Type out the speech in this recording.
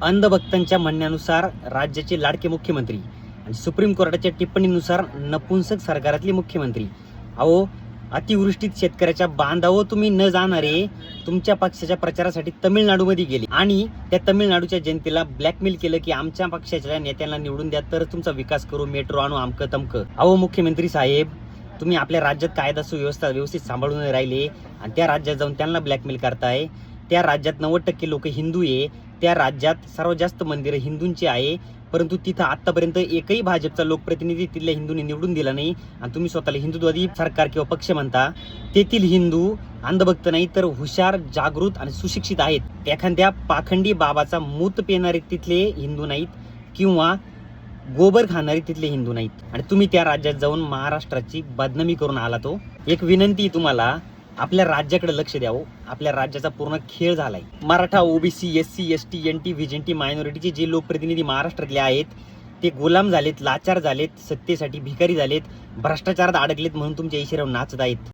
अंधभक्तांच्या म्हणण्यानुसार राज्याचे लाडके मुख्यमंत्री आणि सुप्रीम कोर्टाच्या टिप्पणीनुसार नपुंसक सरकारातले मुख्यमंत्री. अहो, अतिवृष्टीत शेतकऱ्याच्या बांधावर तुम्ही न जाणारे तुमच्या पक्षाच्या प्रचारासाठी तामिळनाडूमध्ये गेले आणि त्या तामिळनाडूच्या जनतेला ब्लॅकमेल केलं की आमच्या पक्षाच्या नेत्यांना निवडून द्या तर तुमचा विकास करू, मेट्रो आणू, आमकं तमकं. अहो मुख्यमंत्री साहेब, तुम्ही आपल्या राज्यात कायदा सुव्यवस्था व्यवस्थित सांभाळून राहिले आणि त्या राज्यात जाऊन त्यांना ब्लॅकमेल करताय. त्या राज्यात 90% लोक हिंदू आहे. त्या राज्यात सर्वात जास्त मंदिरं हिंदूंची आहे, परंतु तिथं आतापर्यंत एकही भाजपचा लोकप्रतिनिधी तिथल्या हिंदूंनी निवडून दिला नाही आणि तुम्ही स्वतःला हिंदुत्ववादी सरकार किंवा पक्ष म्हणता. तेथील हिंदू अंधभक्त नाही तर हुशार, जागृत आणि सुशिक्षित आहेत. एखाद्या पाखंडी बाबाचा मूत पिणारे तिथले हिंदू नाहीत किंवा गोबर खाणारे तिथले हिंदू नाहीत आणि तुम्ही त्या राज्यात जाऊन महाराष्ट्राची बदनामी करून आला. तो एक विनंती तुम्हाला, आपल्या राज्याकडे लक्ष द्यावं. आपल्या राज्याचा पूर्ण खेळ झालाय. Maratha, OBC, SC, ST, NT, VJNT मायनॉरिटीचे जे लोकप्रतिनिधी महाराष्ट्रातले आहेत ते गुलाम झालेत, लाचार झालेत, सत्तेसाठी भिकारी झालेत, भ्रष्टाचारात अडकलेत म्हणून तुमच्या इशाऱ्यावर नाचत आहेत.